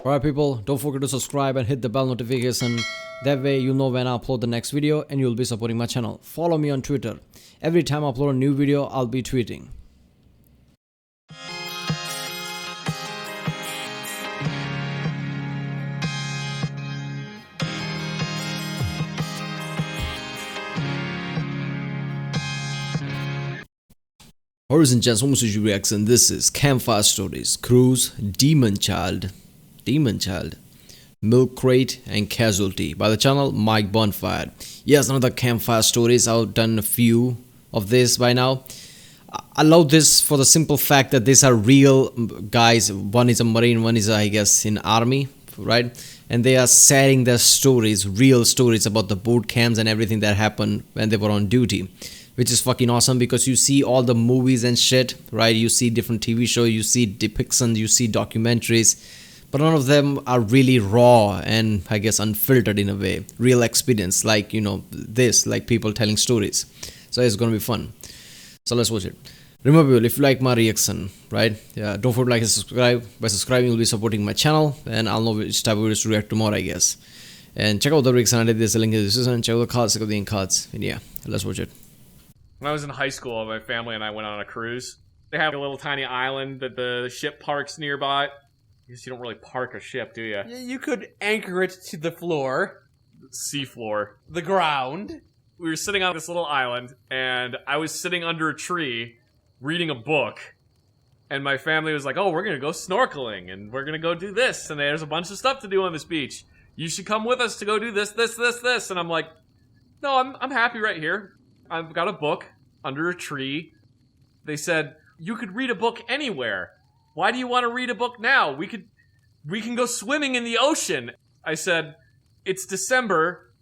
Alright people, don't forget to subscribe and hit the bell notification. That way you'll know when I upload the next video and you'll be supporting my channel. Follow me on Twitter. Every time I upload a new video, I'll be tweeting. Ladies and gents, Homosuji Reacts, and this is Campfire Stories, Cruise, Demonchild, Milkcrate, and Casualty by the channel Mikeburnfire. Yes, another Campfire Stories. I've done a few of this by now. I love this for the simple fact that these are real guys. One is a Marine, one is, I guess, in Army, right? And they are sharing their stories, real stories about the boot camps and everything that happened when they were on duty. Which is fucking awesome because you see all the movies and shit, right? You see different TV shows, you see depictions, you see documentaries, but none of them are really raw and I guess unfiltered in a way. Real experience, like, you know, this, like people telling stories. So it's gonna be fun. So let's watch it. Remember, if you like my reaction, right? Yeah, don't forget to like and subscribe. By subscribing, you'll be supporting my channel, and I'll know which type of videos to react to more, I guess. And check out the reaction I did. There's a link in the description. Check out the cards, check out the ink cards, and yeah, let's watch it. When I was in high school, my family and I went on a cruise. They have a little tiny island that the ship parks nearby. I guess you don't really park a ship, do you? You could anchor it to the floor. Sea floor. The ground. We were sitting on this little island, and I was sitting under a tree reading a book. And my family was like, oh, we're going to go snorkeling, and we're going to go do this, and there's a bunch of stuff to do on this beach. You should come with us to go do this. And I'm like, no, I'm happy right here. I've got a book under a tree. They said, you could read a book anywhere. Why do you want to read a book now? We can go swimming in the ocean. I said, it's December.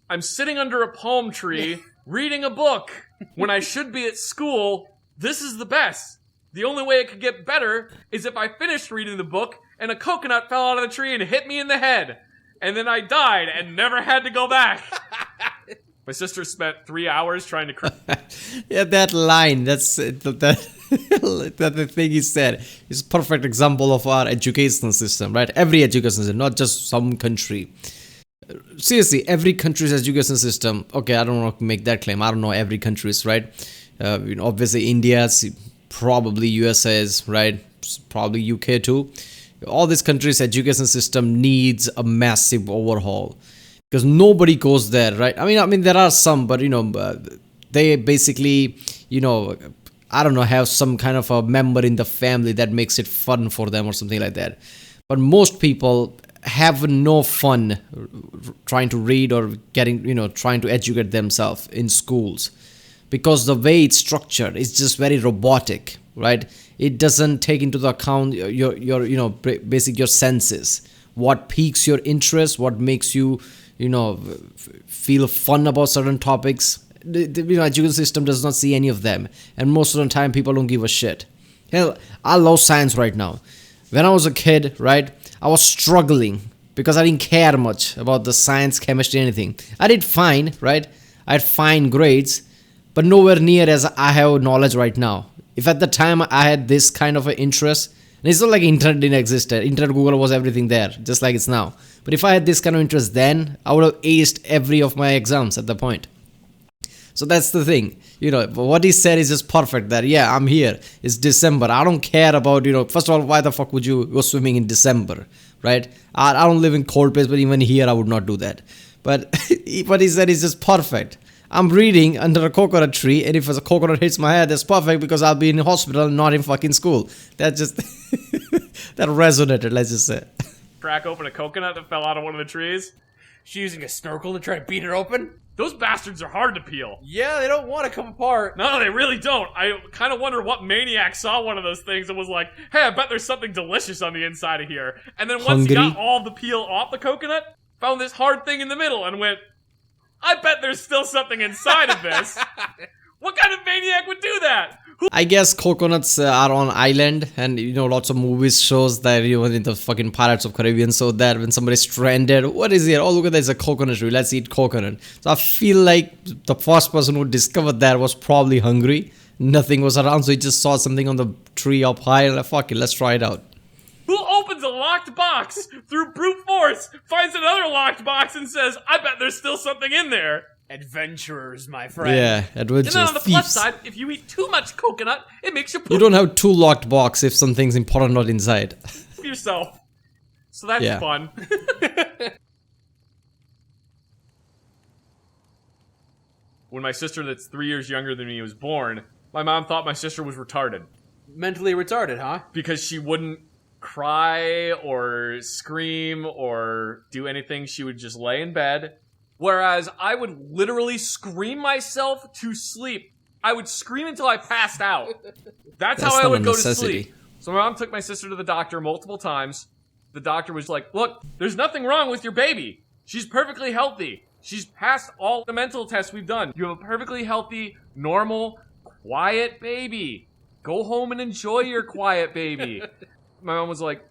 I'm sitting under a palm tree reading a book when I should be at school. This is the best. The only way it could get better is if I finished reading the book and a coconut fell out of the tree and hit me in the head. And then I died and never had to go back. My sister spent 3 hours trying to Yeah, that line, that's the thing he said is a perfect example of our educational system, right? Every education system, not just some country. Seriously, every country's education system, okay, I don't want to make that claim. I don't know every country's, right? You know, obviously India's, probably USA's, right? Probably UK too. All these countries' education system needs a massive overhaul. Because nobody goes there, right? I mean, there are some, but, you know, they basically, you know, I don't know, have some kind of a member in the family that makes it fun for them or something like that. But most people have no fun trying to read or getting, you know, trying to educate themselves in schools. Because the way it's structured is just very robotic, right? It doesn't take into account your you know, basic your senses. What piques your interest, what makes you, you know, feel fun about certain topics. You know, education system does not see any of them, and most of the time people don't give a shit. Hell, I love science right now. When I was a kid, right, I was struggling because I didn't care much about the science, chemistry, anything. I did fine, right? I had fine grades, but nowhere near as I have knowledge right now. If at the time I had this kind of an interest, and it's not like internet didn't exist. Internet, Google was everything there, just like it's now. But if I had this kind of interest then, I would have aced every of my exams at the point. So that's the thing. You know, what he said is just perfect. That, yeah, I'm here. It's December. I don't care about, you know, first of all, why the fuck would you go swimming in December, right? I don't live in cold place, but even here I would not do that. But what he said is just perfect. I'm reading under a coconut tree, and if a coconut hits my head, that's perfect because I'll be in the hospital, not in fucking school. That just, that resonated, let's just say. crack open a coconut that fell out of one of the trees. She's using a snorkel to try to beat it open? Those bastards are hard to peel. Yeah, they don't want to come apart. No, they really don't. I kind of wonder what maniac saw one of those things and was like, hey, I bet there's something delicious on the inside of here. And then once he got all the peel off the coconut, found this hard thing in the middle and went, I bet there's still something inside of this. What kind of maniac would do that? I guess coconuts are on island, and you know, lots of movies shows that, you know, in the fucking Pirates of Caribbean, so that when somebody's stranded, what is here? Oh, look at that, it's a coconut tree, let's eat coconut. So I feel like the first person who discovered that was probably hungry. Nothing was around, so he just saw something on the tree up high, and like, fuck it, let's try it out. Who opens a locked locked box through brute force, finds another locked box, and says, I bet there's still something in there. Adventurers, my friend. Yeah, And adventurous then on the plus thieves. side, if you eat too much coconut, it makes you poop You don't have 2 locked box if something's important not inside. yourself. So that's Yeah. fun. When my sister that's 3 years younger than me was born, my mom thought my sister was retarded. Mentally retarded, huh? Because she wouldn't cry or scream or do anything. She would just lay in bed. Whereas I would literally scream myself to sleep. I would scream until I passed out. That's how I not would a go to necessity. sleep. So my mom took my sister to the doctor multiple times. The doctor was like, look, there's nothing wrong with your baby. She's perfectly healthy. She's passed all the mental tests we've done. You have a perfectly healthy, normal, quiet baby. Go home and enjoy your quiet baby. My mom was like,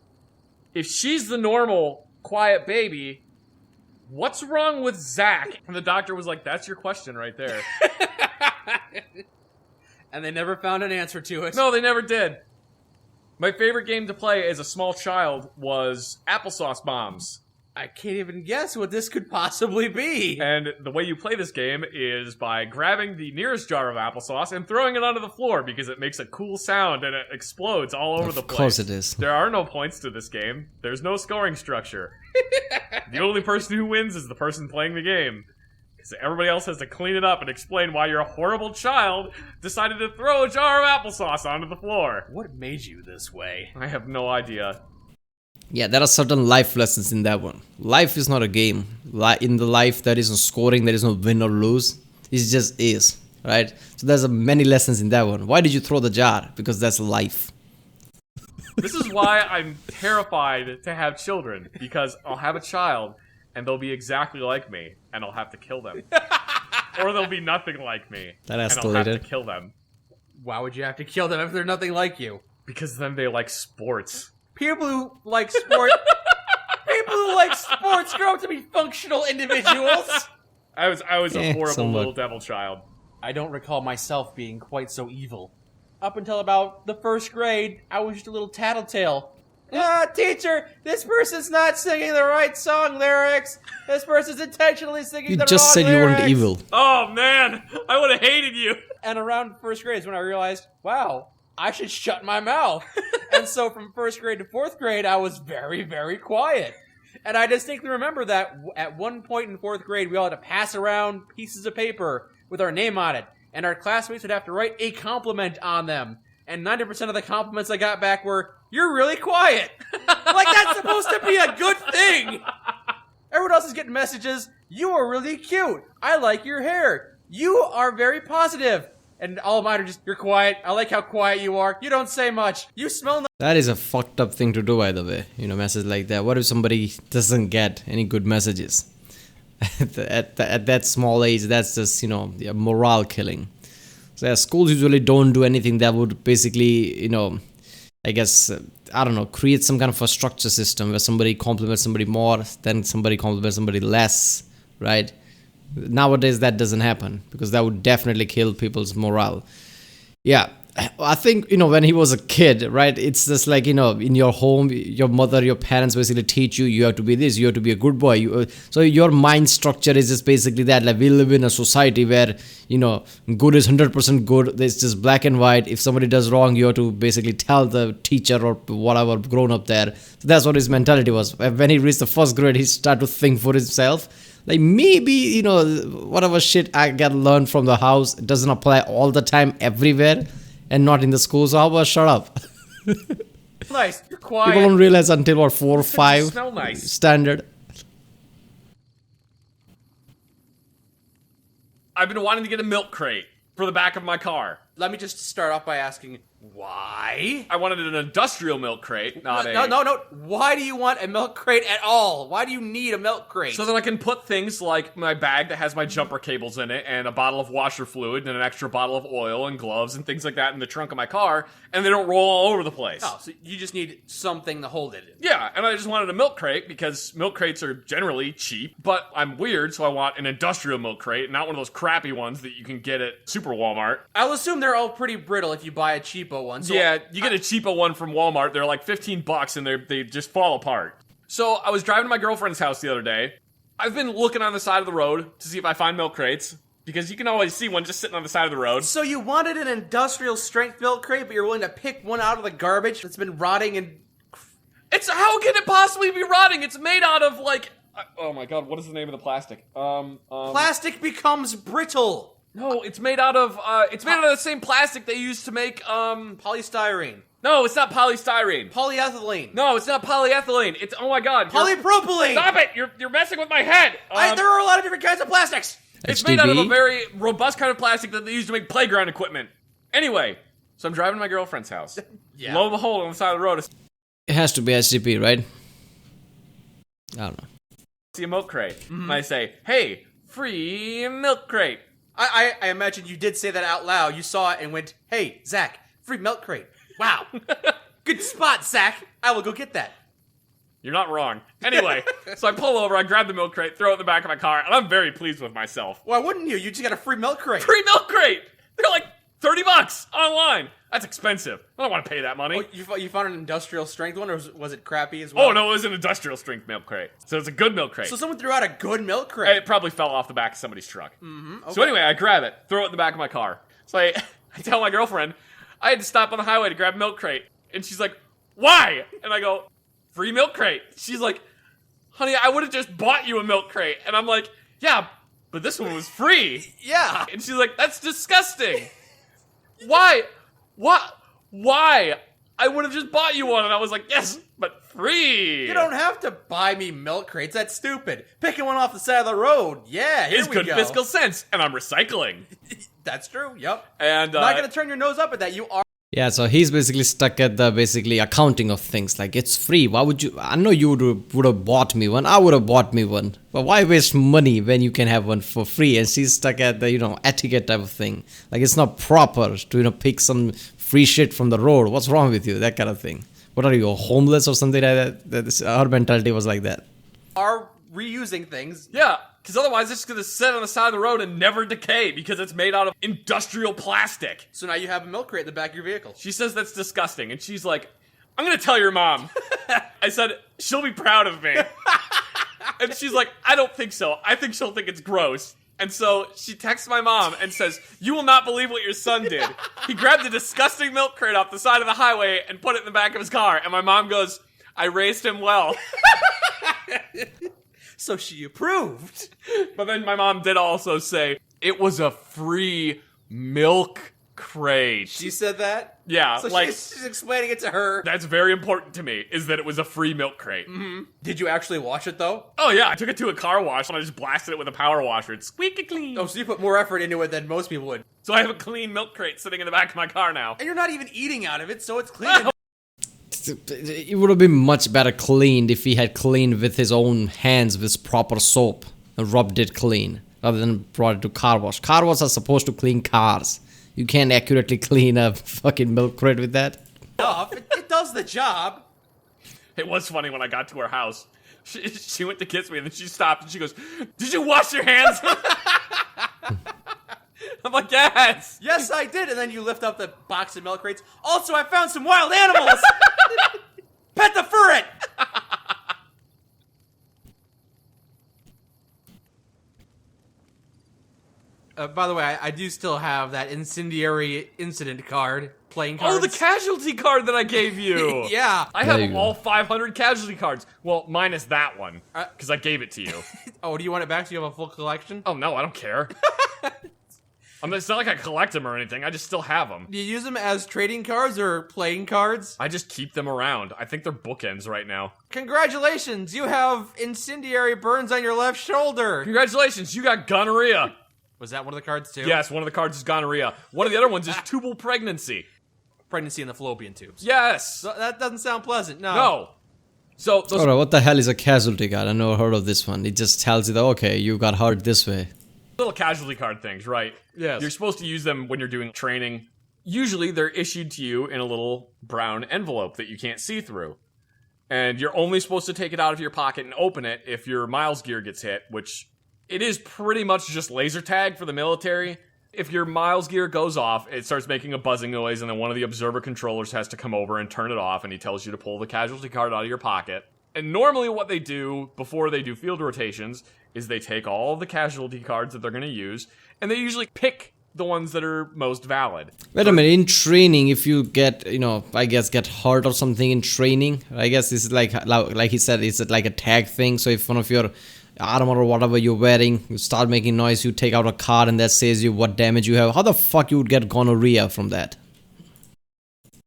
if she's the normal, quiet baby, what's wrong with Zach? And the doctor was like, that's your question right there. And they never found an answer to it. No, they never did. My favorite game to play as a small child was applesauce bombs. I can't even guess what this could possibly be. And the way you play this game is by grabbing the nearest jar of applesauce and throwing it onto the floor because it makes a cool sound and it explodes all over the place. Of course it is. There are no points to this game. There's no scoring structure. The only person who wins is the person playing the game. Because everybody else has to clean it up and explain why your horrible child decided to throw a jar of applesauce onto the floor. What made you this way? I have no idea. Yeah, there are certain life lessons in that one. Life is not a game. In the life, there is no scoring, there is no win or lose. It just is, right? So there's many lessons in that one. Why did you throw the jar? Because that's life. This is why I'm terrified to have children. Because I'll have a child, and they'll be exactly like me, and I'll have to kill them. Or they'll be nothing like me, That and I'll have to escalated. kill them. Why would you have to kill them if they're nothing like you? Because then they like sports. People who like sport... people who like sports grow up to be functional individuals. I was a horrible somewhat. little devil child. I don't recall myself being quite so evil. Up until about the first grade, I was just a little tattletale. Teacher, this person's not singing the right song lyrics. This person's intentionally singing You the just wrong said you lyrics. weren't evil. Oh man, I would have hated you. And around first grade is when I realized, wow, I should shut my mouth. And so from first grade to fourth grade, I was very, very quiet. And I distinctly remember that at one point in fourth grade, we all had to pass around pieces of paper with our name on it. And our classmates would have to write a compliment on them. And 90% of the compliments I got back were, "You're really quiet." Like, that's supposed to be a good thing. Everyone else is getting messages, "You are really cute. I like your hair. You are very positive." And all of mine are just, "You're quiet. I like how quiet you are. You don't say much. You smell That is a fucked up thing to do, by the way. You know, message like that. What if somebody doesn't get any good messages? at that small age, that's just, you know, morale killing. So yeah, schools usually don't do anything that would basically, you know, I guess, I don't know, create some kind of a structure system where somebody compliments somebody more, then somebody compliments somebody less, right? Nowadays, that doesn't happen because that would definitely kill people's morale. Yeah, I think, you know, when he was a kid, right, it's just like, you know, in your home, your mother, your parents basically teach you, you have to be this, you have to be a good boy. So your mind structure is just basically that. Like, we live in a society where, you know, good is 100% good. It's just black and white. If somebody does wrong, you have to basically tell the teacher or whatever grown up there. So that's what his mentality was. When he reached the first grade, he started to think for himself. Like, maybe, you know, whatever shit I get learned from the house, it doesn't apply all the time everywhere and not in the school. So how about shut up? nice. You're quiet. People don't realize until what, 4 or 5 smell nice. standard. I've been wanting to get a milk crate for the back of my car. Let me just start off by asking, why? I wanted an industrial milk crate, not a... No. Why do you want a milk crate at all? Why do you need a milk crate? So that I can put things like my bag that has my jumper cables in it, and a bottle of washer fluid, and an extra bottle of oil, and gloves, and things like that in the trunk of my car, and they don't roll all over the place. Oh, so you just need something to hold it in. Yeah, and I just wanted a milk crate, because milk crates are generally cheap, but I'm weird, so I want an industrial milk crate, not one of those crappy ones that you can get at Super Walmart. I'll assume they're all pretty brittle if you buy a cheap cheapo one. So Yeah, you get a cheapo one from Walmart. They're like $15 and they just fall apart. So I was driving to my girlfriend's house the other day. I've been looking on the side of the road to see if I find milk crates. Because you can always see one just sitting on the side of the road. So you wanted an industrial strength milk crate, but you're willing to pick one out of the garbage that's been rotting and... How can it possibly be rotting? It's made out of like... Oh my god, what is the name of the plastic? Plastic becomes brittle. No, it's made out of the same plastic they used to make, Polystyrene. No, it's not polystyrene. Polyethylene. No, it's not polyethylene. It's, oh my god. Polypropylene. Stop it! You're messing with my head! There are a lot of different kinds of plastics. It's made out of a very robust kind of plastic that they use to make playground equipment. Anyway, so I'm driving to my girlfriend's house. Yeah. Lo and behold, on the side of the road, It has to be HDP, right? I don't know. I see a milk crate. And I say, hey, free milk crate. I imagine you did say that out loud. You saw it and went, hey, Zach, free milk crate. Wow. Good spot, Zach. I will go get that. You're not wrong. Anyway, so I pull over, I grab the milk crate, throw it in the back of my car, and I'm very pleased with myself. Why wouldn't you? You just got a free milk crate. Free milk crate! They're like $30 online. That's expensive. I don't want to pay that money. Oh, you found an industrial strength one, or was it crappy as well? Oh, no, it was an industrial strength milk crate. So it's a good milk crate. So someone threw out a good milk crate. It probably fell off the back of somebody's truck. Okay. So anyway, I grab it, throw it in the back of my car. So I tell my girlfriend, I had to stop on the highway to grab a milk crate. And she's like, why? And I go, free milk crate. She's like, honey, I would have just bought you a milk crate. And I'm like, yeah, but this one was free. Yeah. And she's like, that's disgusting. Why? What? Why? I would have just bought you one. And I was like, yes, but free. You don't have to buy me milk crates. That's stupid. Picking one off the side of the road. Yeah, here It's we good go. fiscal sense. And I'm recycling. That's true. Yep. And Not gonna turn your nose up at that. You are. Yeah, so he's basically stuck at the accounting of things. Like, it's free. Why would you? I know you would have bought me one. I would have bought me one. But why waste money when you can have one for free? And she's stuck at the, etiquette type of thing. Like, it's not proper to, pick some free shit from the road. What's wrong with you? That kind of thing. What are you, homeless or something like that? Her mentality was like that. Are reusing things. Yeah, because otherwise it's going to sit on the side of the road and never decay because it's made out of industrial plastic. So now you have a milk crate in the back of your vehicle. She says that's disgusting, and she's like, I'm going to tell your mom. I said, she'll be proud of me. And she's like, I don't think so. I think she'll think it's gross. And so she texts my mom and says, you will not believe what your son did. He grabbed a disgusting milk crate off the side of the highway and put it in the back of his car. And my mom goes, I raised him well. So she approved. But then my mom did also say, it was a free milk crate. She said that? Yeah, So like, she's explaining it to her. that's very important to me, is that it was a free milk crate. Did you actually wash it, though? Oh yeah, I took it to a car wash and I just blasted it with a power washer. It's squeaky clean. Oh, so you put more effort into it than most people would. So I have a clean milk crate sitting in the back of my car now. And you're not even eating out of it, so it's clean. It would have been much better cleaned if he had cleaned with his own hands with proper soap and rubbed it clean rather than brought it to car wash. Car wash are supposed to clean cars. You can't accurately clean a fucking milk crate with that. It does the job. It was funny when I got to her house. She went to kiss me and then she stopped and she goes, did you wash your hands? I'm like, yes. Yes, I did. And then you lift up the box of milk crates. Also, I found some wild animals. Pet the ferret. By the way, I do still have that incendiary incident card, playing cards. Oh, the casualty card that I gave you. Yeah. I There have you go. all 500 casualty cards. Well, minus that one, because I gave it to you. Oh, do you want it back so you have a full collection? Oh, no, I don't care. It's not like I collect them or anything. I just still have them. Do you use them as trading cards or playing cards? I just keep them around. I think they're bookends right now. Congratulations, you have incendiary burns on your left shoulder. Congratulations, you got gonorrhea. Was that one of the cards too? Yes, one of the cards is gonorrhea. One of the other ones is tubal pregnancy. Pregnancy in the fallopian tubes. Yes. So that doesn't sound pleasant, no. No. So, those Alright, what the hell is a casualty card? I never heard of this one. It just tells you that, okay, you got hurt this way. little casualty card things, right? Yes. You're supposed to use them when you're doing training. Usually they're issued to you in a little brown envelope that you can't see through. And you're only supposed to take it out of your pocket and open it if your miles gear gets hit, which it is pretty much just laser tag for the military. If your Miles gear goes off, it starts making a buzzing noise, and then one of the observer controllers has to come over and turn it off, and he tells you to pull the casualty card out of your pocket. And normally what they do before they do field rotations is they take all the casualty cards that they're going to use, and they usually pick the ones that are most valid. Wait a minute, in training, if you get, I guess get hurt or something in training, I guess this is like he said, it's like a tag thing. So if one of your armor or whatever you're wearing, you start making noise, you take out a card and that says you what damage you have. How the fuck you would get gonorrhea from that?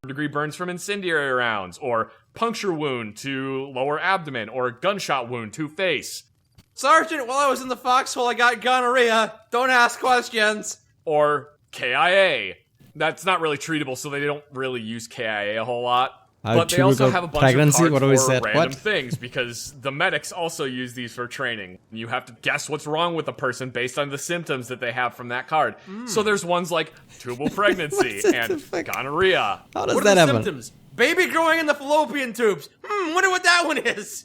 Degree burns from incendiary rounds, or puncture wound to lower abdomen, or gunshot wound to face. Sergeant, while I was in the foxhole, I got gonorrhea. Don't ask questions. Or KIA. That's not really treatable, so they don't really use KIA a whole lot. But they also have a bunch pregnancy? of cards What do we for said? random What? things, because the medics also use these for training. You have to guess what's wrong with the person based on the symptoms that they have from that card. So there's ones like tubal pregnancy and gonorrhea. How does What that are the happen? symptoms? Baby growing in the fallopian tubes. Wonder what that one is.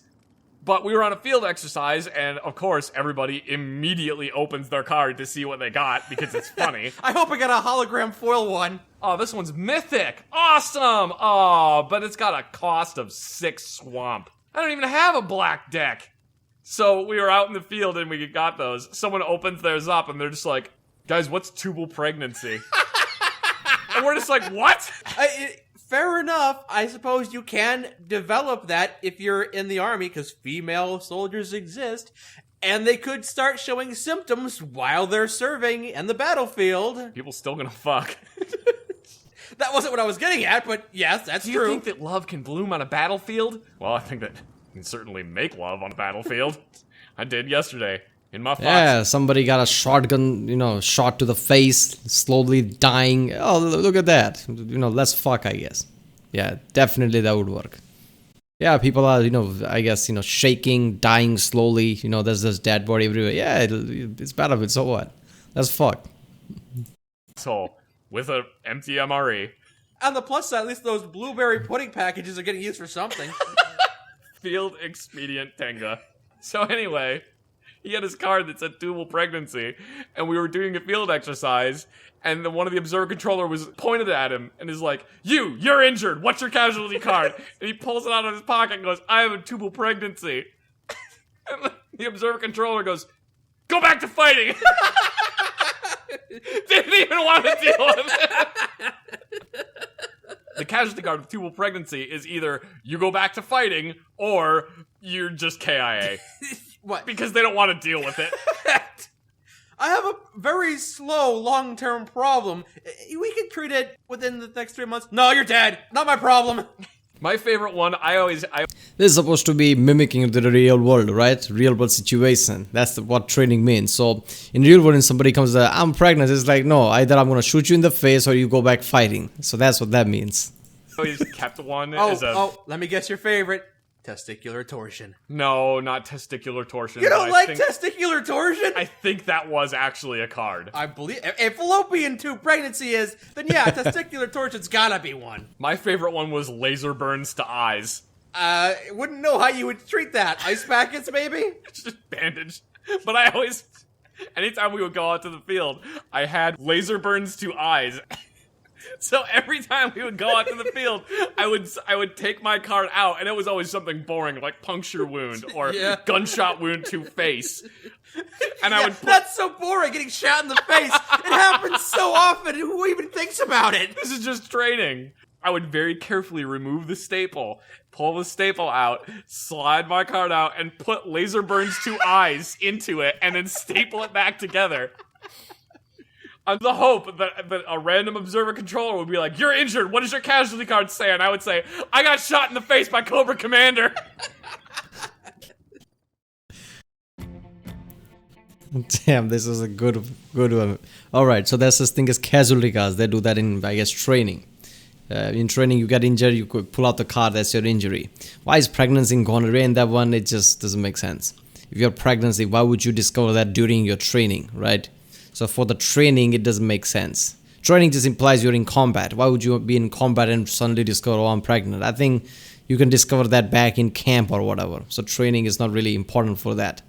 But we were on a field exercise, and of course, everybody immediately opens their card to see what they got, because it's funny. I hope I got a hologram foil one. Oh, this one's mythic. Awesome. Oh, but it's got a cost of 6 swamp. I don't even have a black deck. So we were out in the field and we got those. Someone opens theirs up and they're just like, guys, what's tubal pregnancy? And we're just like, what? Fair enough. I suppose you can develop that if you're in the army, because female soldiers exist, and they could start showing symptoms while they're serving in the battlefield. People still gonna fuck. That wasn't what I was getting at, but yes, that's Do you true. think that love can bloom on a battlefield? Well, I think that you can certainly make love on a battlefield. I did yesterday. In my fox. Yeah, somebody got a shotgun, shot to the face, slowly dying. Oh, look at that. Let's fuck, I guess. Yeah, definitely that would work. Yeah, people are, I guess, shaking, dying slowly. There's this dead body everywhere. Yeah, it's battlefield, so what? Let's fuck. Asshole with an empty MRE. On the plus side, at least those blueberry pudding packages are getting used for something. Field expedient Tenga. So anyway, he had his card that said tubal pregnancy, and we were doing a field exercise, and one of the observer controller was pointed at him and is like, you're injured, what's your casualty card? And he pulls it out of his pocket and goes, I have a tubal pregnancy. And the observer controller goes, go back to fighting. Didn't even want to deal with it. The casualty card with tubal pregnancy is either you go back to fighting or you're just KIA. What? Because they don't want to deal with it. I have a very slow long-term problem. We can treat it within the next 3 months. No, you're dead. Not my problem. My favorite one, This is supposed to be mimicking the real world, right? Real world situation. That's what training means. So, in real world, when somebody comes, I'm pregnant, it's like, no, either I'm going to shoot you in the face or you go back fighting. So that's what that means. always kept one let me guess your favorite. Testicular torsion. No, not testicular torsion. You don't like testicular torsion? I think that was actually a card. I believe if fallopian tube pregnancy is, then yeah, testicular torsion's gotta be one. My favorite one was laser burns to eyes. Wouldn't know how you would treat that. Ice packets, maybe? Just bandage. But I always, anytime we would go out to the field, I had laser burns to eyes. So every time we would go out to the field, I would take my card out, and it was always something boring, like puncture wound or gunshot wound to face. And I would that's so boring, getting shot in the face. It happens so often, who even thinks about it? This is just training. I would very carefully remove the staple, pull the staple out, slide my card out, and put laser burns to eyes into it, and then staple it back together. On the hope that a random observer controller would be like, you're injured, what does your casualty card say? And I would say, I got shot in the face by Cobra Commander. Damn, this is a good one. Alright, so there's this thing as casualty cards. They do that in, I guess, training. In training, you get injured, you could pull out the card, that's your injury. Why is pregnancy and gonorrhea in that one? It just doesn't make sense. If you're pregnancy, why would you discover that during your training, right? So for the training, it doesn't make sense. Training just implies you're in combat. Why would you be in combat and suddenly discover, oh, I'm pregnant? I think you can discover that back in camp or whatever. So training is not really important for that.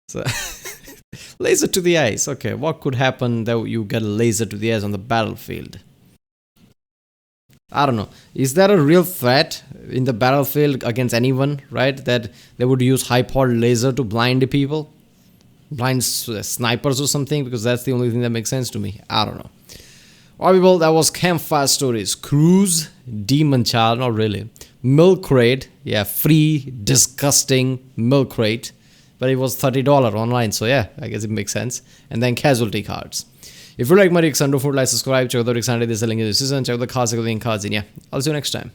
So Laser to the eyes. Okay, what could happen that you get a laser to the eyes on the battlefield? I don't know. Is there a real threat in the battlefield against anyone, right? That they would use high-powered laser to blind people? Blind snipers or something? Because that's the only thing that makes sense to me. I don't know. Alright people, that was Campfire Stories. Cruise, Demonchild, not really. Milkcrate, yeah, free, disgusting Milkcrate. But it was $30 online, so yeah, I guess it makes sense. And then Casualty cards. If you like my reacts, don't forget to like, subscribe, check out the reacts under the link in the description, check out the cards, link cards in, yeah. I'll see you next time.